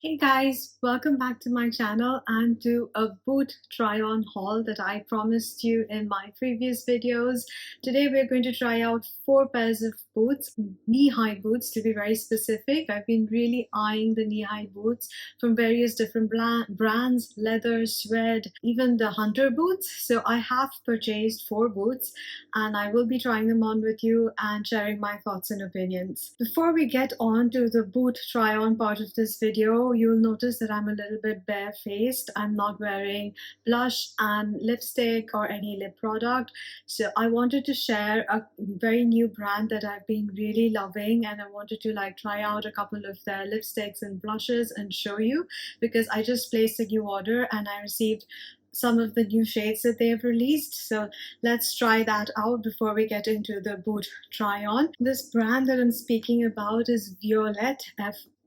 Hey guys, welcome back to my channel and to a boot try-on haul that I promised you in my previous videos. Today we're going to try out 4 pairs of boots, knee-high boots to be very specific. I've been really eyeing the knee-high boots from various different brands, leather, suede, even the hunter boots. So I have purchased 4 boots and I will be trying them on with you and sharing my thoughts and opinions. Before we get on to the boot try-on part of this video, you'll notice that I'm a little bit barefaced. I'm not wearing blush and lipstick or any lip product. So I wanted to share a very new brand that I've been really loving, and I wanted to try out a couple of their lipsticks and blushes and show you, because I just placed a new order and I received some of the new shades that they have released. So let's try that out before we get into the boot try on. This brand that I'm speaking about is Violette.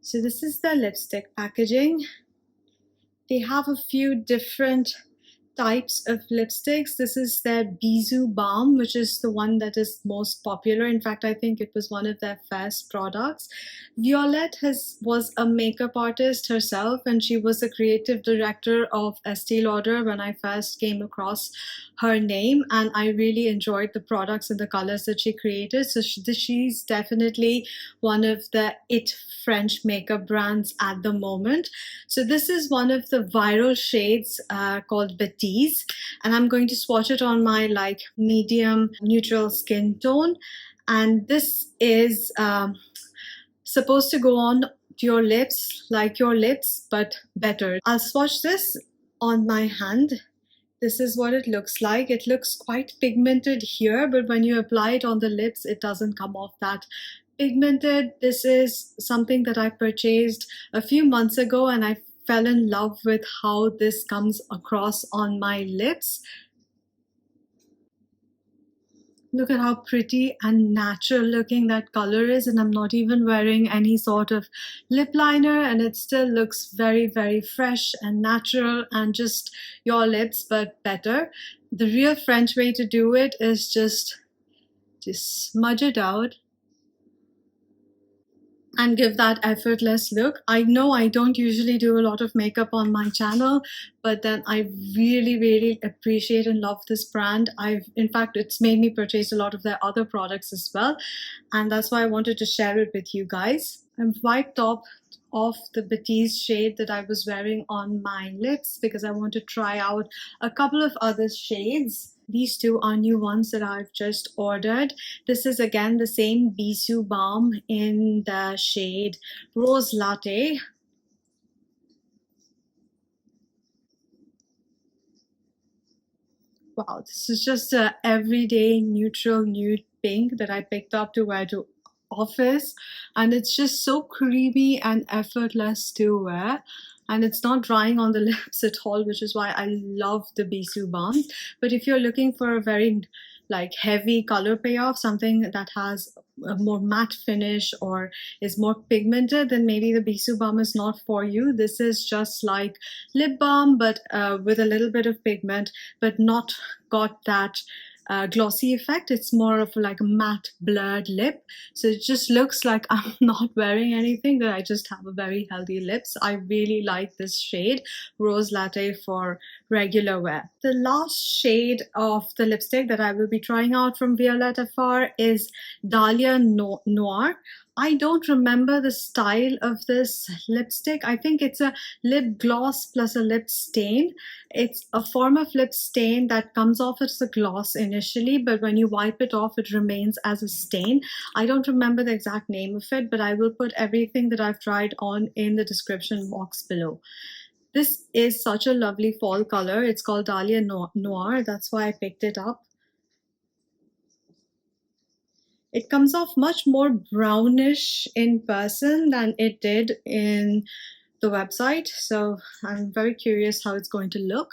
So this is the lipstick packaging. They have a few different types of lipsticks. This is their Bisou Balm, which is the one that is most popular. In fact, I think it was one of their first products. Violette was a makeup artist herself, and she was the creative director of Estee Lauder when I first came across her name, and I really enjoyed the products and the colors that she created. So she's definitely one of the it French makeup brands at the moment. So this is one of the viral shades called Batiste, and I'm going to swatch it on my medium neutral skin tone, and this is supposed to go on to your lips like your lips but better. I'll swatch this on my hand. This is what it looks like. It looks quite pigmented here, but when you apply it on the lips, it doesn't come off that pigmented. This is something that I purchased a few months ago, and I fell in love with how this comes across on my lips. Look at how pretty and natural looking that color is, and I'm not even wearing any sort of lip liner, and it still looks very, very fresh and natural and just your lips but better. The real French way to do it is just smudge it out and give that effortless look. I know I don't usually do a lot of makeup on my channel, but then I really, really appreciate and love this brand. In fact, it's made me purchase a lot of their other products as well, and that's why I wanted to share it with you guys. I'm wiped off the Batiste shade that I was wearing on my lips because I want to try out a couple of other shades. These 2 are new ones that I've just ordered. This is again the same Bisou Balm in the shade Rose Latte. Wow, this is just a everyday neutral nude pink that I picked up to wear to office, and it's just so creamy and effortless to wear, and it's not drying on the lips at all, which is why I love the Bisou Balm. But if you're looking for a very heavy color payoff, something that has a more matte finish or is more pigmented, then maybe the Bisou Balm is not for you. This is just like lip balm, but with a little bit of pigment, but not got that glossy effect. It's more of a matte blurred lip, so it just looks like I'm not wearing anything, that I just have a very healthy lips. I really like this shade Rose Latte for regular wear. The last shade of the lipstick that I will be trying out from Violette is Dahlia Noir. I don't remember the style of this lipstick. I think it's a lip gloss plus a lip stain. It's a form of lip stain that comes off as a gloss initially, but when you wipe it off, it remains as a stain. I don't remember the exact name of it, but I will put everything that I've tried on in the description box below. This is such a lovely fall color. It's called Dahlia Noir. That's why I picked it up. It comes off much more brownish in person than it did in the website, so I'm very curious how it's going to look.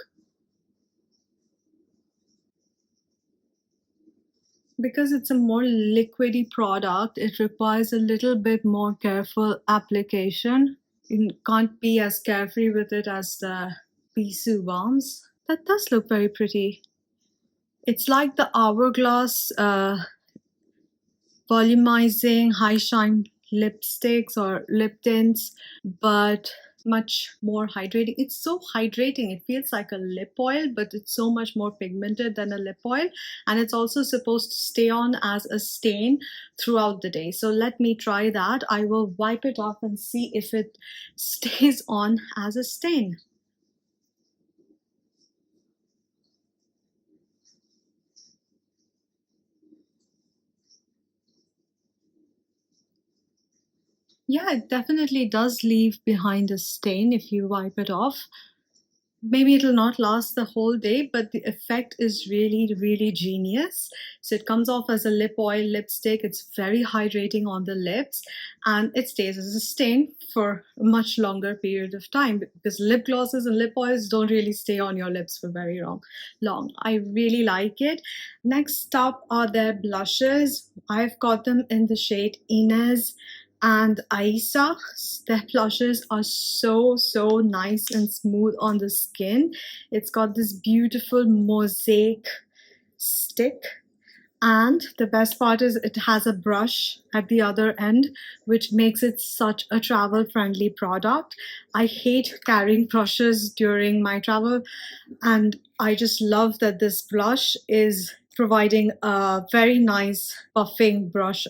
Because it's a more liquidy product, it requires a little bit more careful application. You can't be as carefree with it as the Bisou Balms. That does look very pretty. It's like the Hourglass volumizing high shine lipsticks or lip tints, but much more hydrating. It's so hydrating. It feels like a lip oil, but it's so much more pigmented than a lip oil. And it's also supposed to stay on as a stain throughout the day. So let me try that. I will wipe it off and see if it stays on as a stain. Yeah, it definitely does leave behind a stain if you wipe it off. Maybe it'll not last the whole day, but the effect is really, really genius. So it comes off as a lip oil lipstick. It's very hydrating on the lips, and it stays as a stain for a much longer period of time, because lip glosses and lip oils don't really stay on your lips for very long. I really like it. Next up are their blushes. I've got them in the shade Inez and Aisa. Their blushes are so nice and smooth on the skin. It's got this beautiful mosaic stick, and the best part is it has a brush at the other end, which makes it such a travel friendly product. I hate carrying brushes during my travel, and I just love that this blush is providing a very nice buffing brush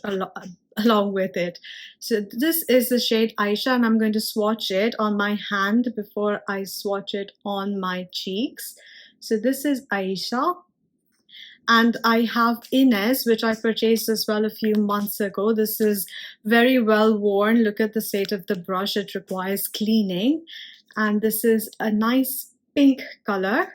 along with it. So this is the shade Aisha, and I'm going to swatch it on my hand before I swatch it on my cheeks. So this is Aisha. And I have Inez, which I purchased as well a few months ago. This is very well worn. Look at the state of the brush. It requires cleaning. And this is a nice pink color.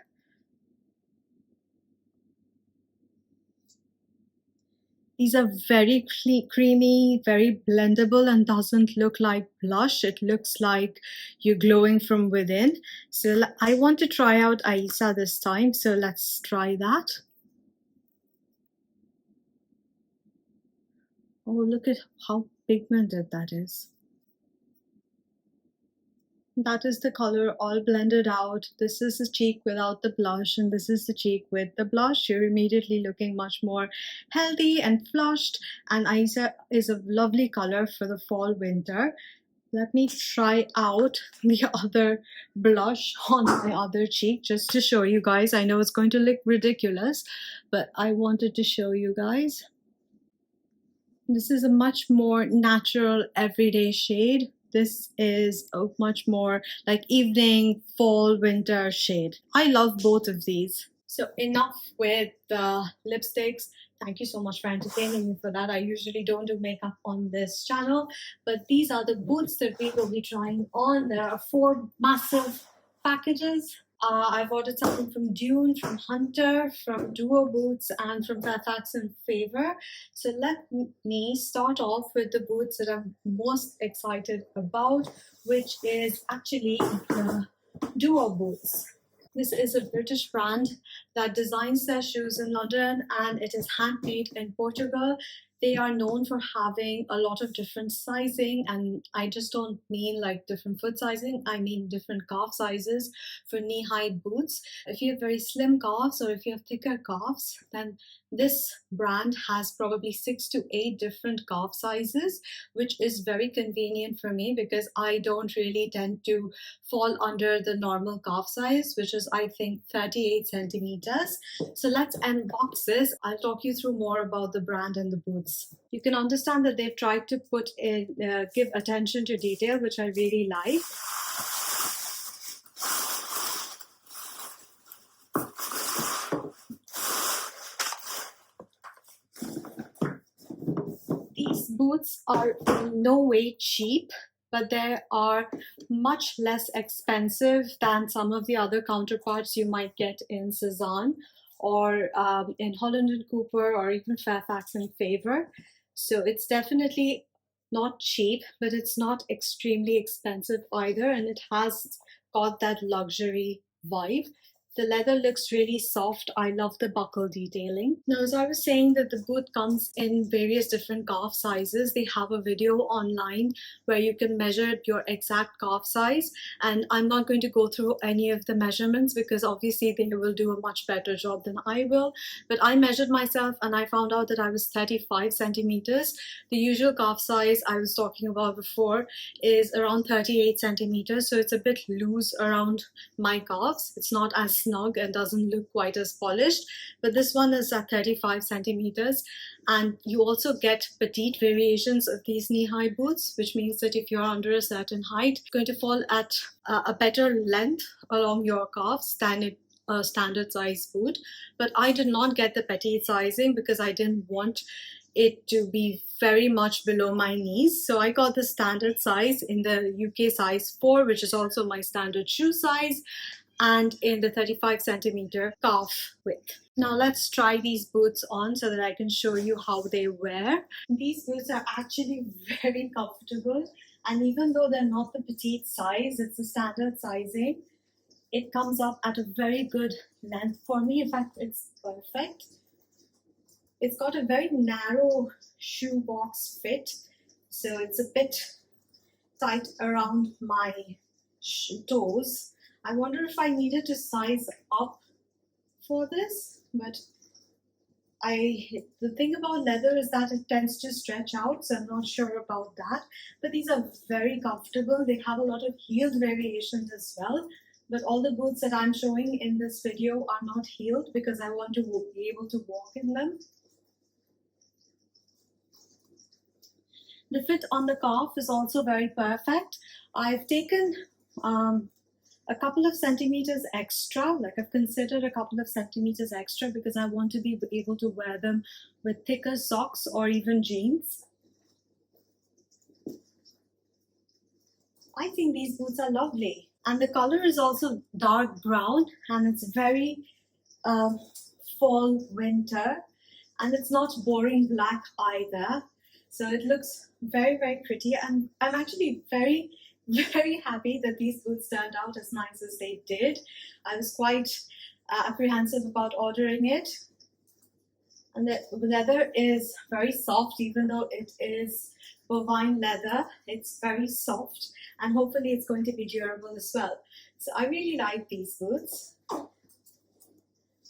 These are very creamy, very blendable, and doesn't look like blush. It looks like you're glowing from within. So I want to try out Aisa this time. So let's try that. Oh, look at how pigmented that is. That is the color all blended out. This is the cheek without the blush, and this is the cheek with the blush. You're immediately looking much more healthy and flushed, and Isa is a lovely color for the fall winter. Let me try out the other blush on my other cheek just to show you guys. I know it's going to look ridiculous, but I wanted to show you guys. This is a much more natural everyday shade. This is a much more like evening, fall, winter shade. I love both of these. So enough with the lipsticks. Thank you so much for entertaining me for that. I usually don't do makeup on this channel, but these are the boots that we will be trying on. There are 4 massive packages. I've ordered something from Dune, from Hunter, from Duo Boots, and from Fairfax and Favor. So let me start off with the boots that I'm most excited about, which is actually the Duo Boots. This is a British brand that designs their shoes in London, and it is handmade in Portugal. They are known for having a lot of different sizing, and I just don't mean like different foot sizing, I mean different calf sizes for knee-high boots. If you have very slim calves or if you have thicker calves, then this brand has probably 6 to 8 different calf sizes, which is very convenient for me because I don't really tend to fall under the normal calf size, which is I think 38 centimeters. So let's unbox this. I'll talk you through more about the brand and the boots. You can understand that they've tried to put in, give attention to detail, which I really like. These boots are in no way cheap, but they are much less expensive than some of the other counterparts you might get in Sezane or in Holland & Cooper or even Fairfax and Favor. So it's definitely not cheap, but it's not extremely expensive either, and it has got that luxury vibe. The leather looks really soft. I love the buckle detailing. Now, as I was saying that the boot comes in various different calf sizes. They have a video online where you can measure your exact calf size, and I'm not going to go through any of the measurements because obviously they will do a much better job than I will. But I measured myself and I found out that I was 35 centimeters. The usual calf size I was talking about before is around 38 centimeters, so it's a bit loose around my calves. It's not as snug and doesn't look quite as polished, but this one is at 35 centimeters. And you also get petite variations of these knee-high boots, which means that if you're under a certain height, it's going to fall at a better length along your calves than a standard size boot. But I did not get the petite sizing because I didn't want it to be very much below my knees. So I got the standard size in the UK size 4, which is also my standard shoe size, and in the 35 centimeter calf width. Now let's try these boots on so that I can show you how they wear. These boots are actually very comfortable, and even though they're not the petite size, it's the standard sizing, it comes up at a very good length for me. In fact, it's perfect. It's got a very narrow shoebox fit, so it's a bit tight around my toes. I wonder if I needed to size up for this, but the thing about leather is that it tends to stretch out, so I'm not sure about that. But these are very comfortable. They have a lot of heeled variations as well, but all the boots that I'm showing in this video are not heeled because I want to be able to walk in them. The fit on the calf is also very perfect. I've taken a couple of centimeters extra, like I've considered a couple of centimeters extra because I want to be able to wear them with thicker socks or even jeans. I think these boots are lovely. And the color is also dark brown, and it's very fall winter, and it's not boring black either. So it looks very, very pretty, and I'm actually very happy that these boots turned out as nice as they did. I was quite apprehensive about ordering it. And the leather is very soft, even though it is bovine leather. It's very soft, and hopefully it's going to be durable as well. So I really like these boots.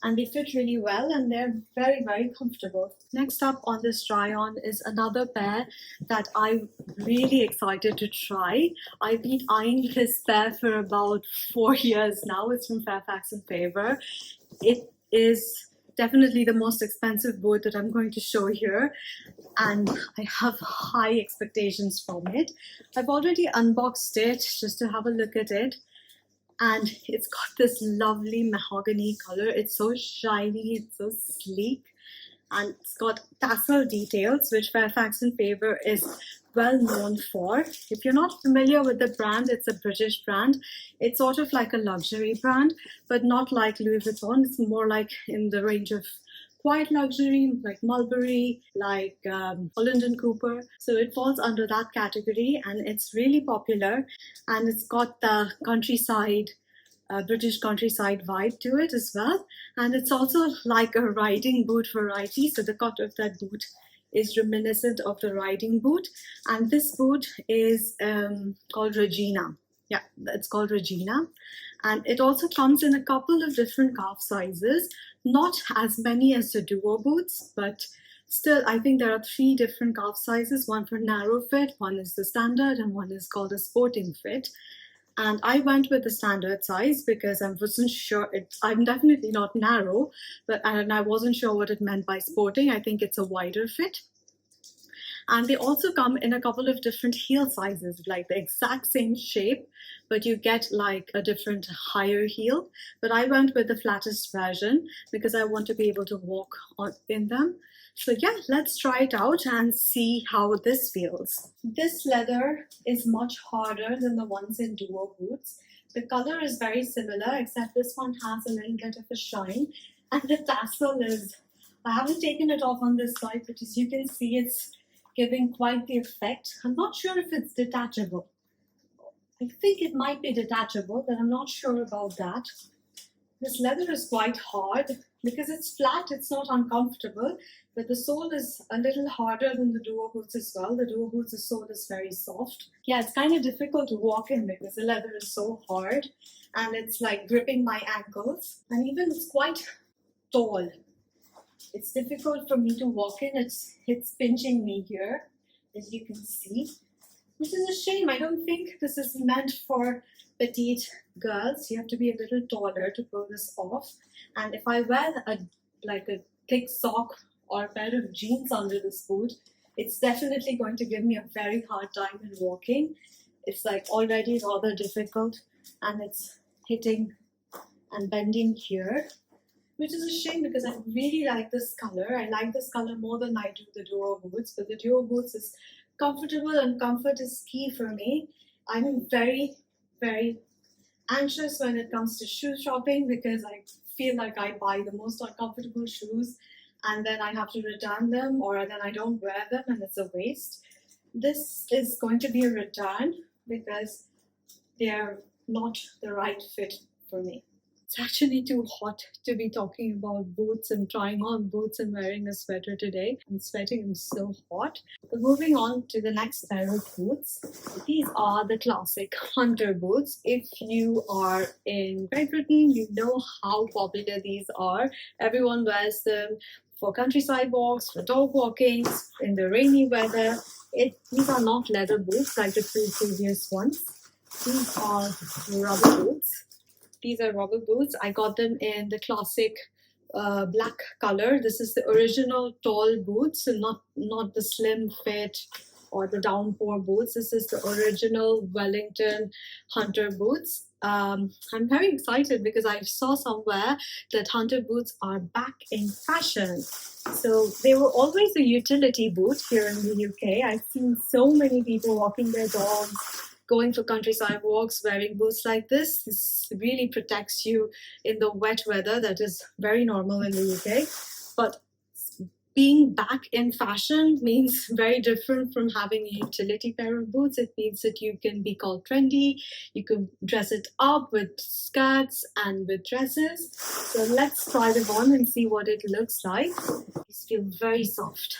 And they fit really well, and they're very, very comfortable. Next up on this try on is another pair that I'm really excited to try. I've been eyeing this pair for about 4 years now. It's from Fairfax and Favour. It is definitely the most expensive boot that I'm going to show here, and I have high expectations from it. I've already unboxed it just to have a look at it. And it's got this lovely mahogany color. It's so shiny, it's so sleek, and it's got tassel details, which Fairfax and Favour is well known for. If you're not familiar with the brand, it's a British brand. It's sort of like a luxury brand, but not like Louis Vuitton. It's more like in the range of quiet luxury, like Mulberry, like Holland & Cooper. So it falls under that category, and it's really popular, and it's got the countryside, British countryside vibe to it as well. And it's also like a riding boot variety, so the cut of that boot is reminiscent of the riding boot. And this boot is called Regina. Yeah, it's called Regina. And it also comes in a couple of different calf sizes, not as many as the duo boots, but still I think there are 3 different calf sizes, one for narrow fit, one is the standard, and one is called a sporting fit. And I went with the standard size because I wasn't sure, I'm definitely not narrow, and I wasn't sure what it meant by sporting. I think it's a wider fit. And they also come in a couple of different heel sizes, like the exact same shape, but you get like a different higher heel. But I went with the flattest version because I want to be able to walk in them. So yeah, let's try it out and see how this feels. This leather is much harder than the ones in duo boots. The color is very similar, except this one has a little bit of a shine. And the tassel is, I haven't taken it off on this side, but as you can see, it's giving quite the effect. I'm not sure if it's detachable. I think it might be detachable, but I'm not sure about that. This leather is quite hard because it's flat, it's not uncomfortable, but the sole is a little harder than the duo boots as well. The duo boots' sole is very soft. Yeah, it's kind of difficult to walk in because the leather is so hard and it's like gripping my ankles, and even it's quite tall. It's difficult for me to walk in. It's pinching me here, as you can see, which is a shame. I don't think this is meant for petite girls. You have to be a little taller to pull this off. And if I wear a thick sock or a pair of jeans under this boot, it's definitely going to give me a very hard time in walking. It's like already rather difficult, and it's hitting and bending here, which is a shame because I really like this color. I like this color more than I do the duo boots, but the duo boots is comfortable, and comfort is key for me. I'm very, very anxious when it comes to shoe shopping because I feel like I buy the most uncomfortable shoes and then I have to return them, or then I don't wear them and it's a waste. This is going to be a return because they're not the right fit for me. It's actually too hot to be talking about boots and trying on boots and wearing a sweater today. I'm sweating, I'm so hot. But moving on to the next pair of boots. These are the classic hunter boots. If you are in Great Britain, you know how popular these are. Everyone wears them for countryside walks, for dog walkings, in the rainy weather. These are not leather boots like the two previous ones. These are rubber boots. These are rubber boots. I got them in the classic black color. This is the original tall boots, and not the slim fit or the downpour boots. This is the original Wellington hunter boots. I'm very excited because I saw somewhere that hunter boots are back in fashion. So they were always a utility boot here in the UK. I've seen so many people walking their dogs, going for countryside walks, wearing boots like this. This really protects you in the wet weather that is very normal in the UK. But being back in fashion means very different from having a utility pair of boots. It means that you can be called trendy, you can dress it up with skirts and with dresses. So let's try them on and see what it looks like. These feel very soft.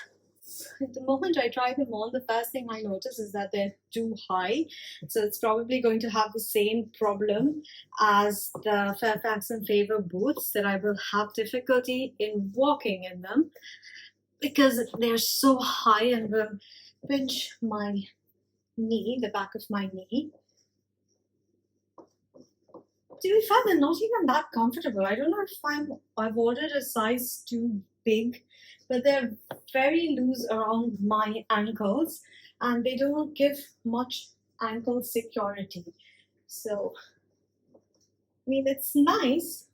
At the moment I try them on, the first thing I notice is that they're too high. So it's probably going to have the same problem as the Fairfax and Favour boots, that I will have difficulty in walking in them because they're so high and will pinch my knee, the back of my knee. To be fair, they're not even that comfortable. I don't know if I've ordered a size too big, but they're very loose around my ankles and they don't give much ankle security. So, I mean, it's nice,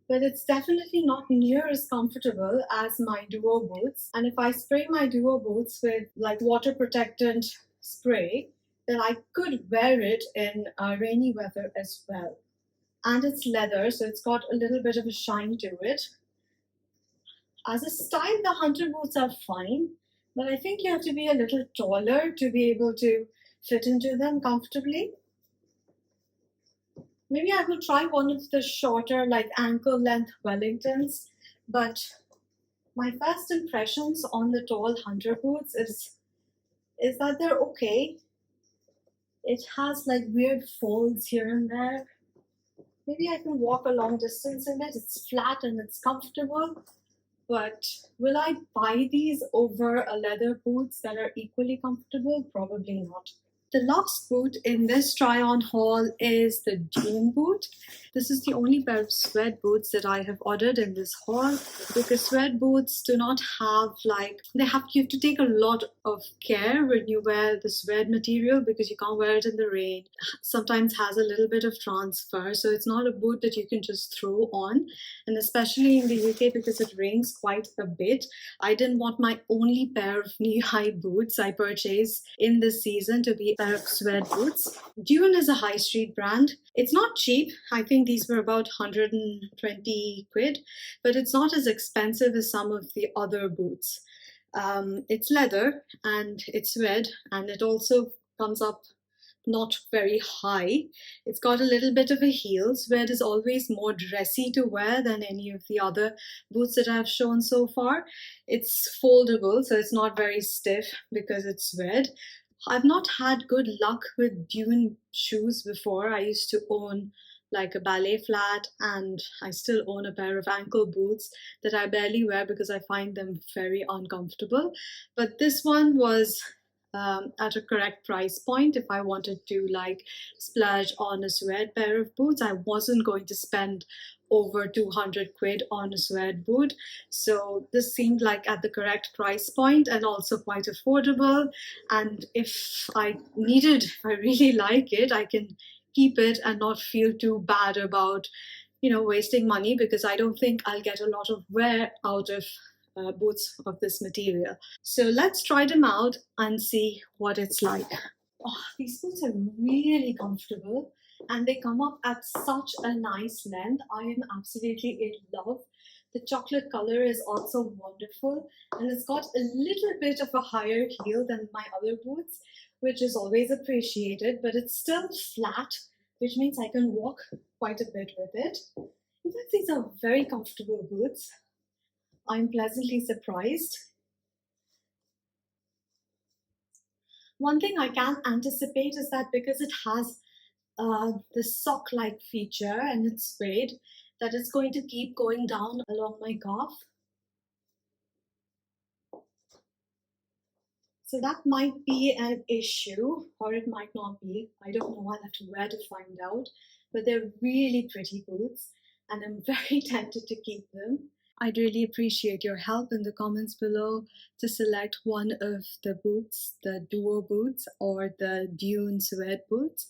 but it's definitely not near as comfortable as my duo boots. And if I spray my duo boots with like water protectant spray, then I could wear it in rainy weather as well. And it's leather, so it's got a little bit of a shine to it. As a style, the hunter boots are fine, but I think you have to be a little taller to be able to fit into them comfortably. Maybe I will try one of the shorter, like ankle length Wellingtons, but my first impressions on the tall hunter boots is that they're okay. It has like weird folds here and there. Maybe I can walk a long distance in it. It's flat and it's comfortable. But will I buy these over a leather boots that are equally comfortable? Probably not. The last boot in this try-on haul is the Dune boot. This is the only pair of suede boots that I have ordered in this haul because suede boots do not have you have to take a lot of care when you wear the suede material because you can't wear it in the rain. Sometimes has a little bit of transfer, so it's not a boot that you can just throw on. And especially in the UK because it rains quite a bit, I didn't want my only pair of knee-high boots I purchased in this season to be a pair of suede boots. Dune is a high street brand. It's not cheap. I think these were about 120 quid, but it's not as expensive as some of the other boots. It's leather and it's suede, and it also comes up not very high. It's got a little bit of a heel, Suede is always more dressy to wear than any of the other boots that I've shown so far. It's foldable, so it's not very stiff because it's suede. I've not had good luck with dune shoes before. I used to own like a ballet flat, and I still own a pair of ankle boots that I barely wear because I find them very uncomfortable. But this one was at a correct price point. If I wanted to like splurge on a suede pair of boots, I wasn't going to spend over 200 quid on a suede boot. So this seemed like at the correct price point and also quite affordable. And if I really like it, I can keep it and not feel too bad about, wasting money, because I don't think I'll get a lot of wear out of boots of this material. So let's try them out and see what it's like. Oh, these boots are really comfortable and they come up at such a nice length. I am absolutely in love. The chocolate color is also wonderful, and it's got a little bit of a higher heel than my other boots, which is always appreciated, but it's still flat, which means I can walk quite a bit with it. In fact, these are very comfortable boots. I'm pleasantly surprised. One thing I can anticipate is that because it has the sock-like feature and it's suede, that it's going to keep going down along my calf. So that might be an issue, or it might not be. I don't know. I'll have to wear to find out. But they're really pretty boots, and I'm very tempted to keep them. I'd really appreciate your help in the comments below to select one of the boots, the duo boots or the dune suede boots.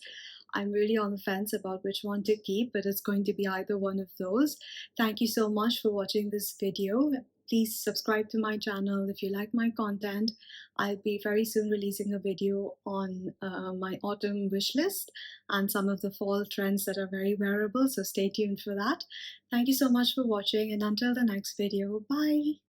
I'm really on the fence about which one to keep, but it's going to be either one of those. Thank you so much for watching this video. Please subscribe to my channel if you like my content. I'll be very soon releasing a video on my autumn wish list and some of the fall trends that are very wearable, so stay tuned for that. Thank you so much for watching, and until the next video, bye!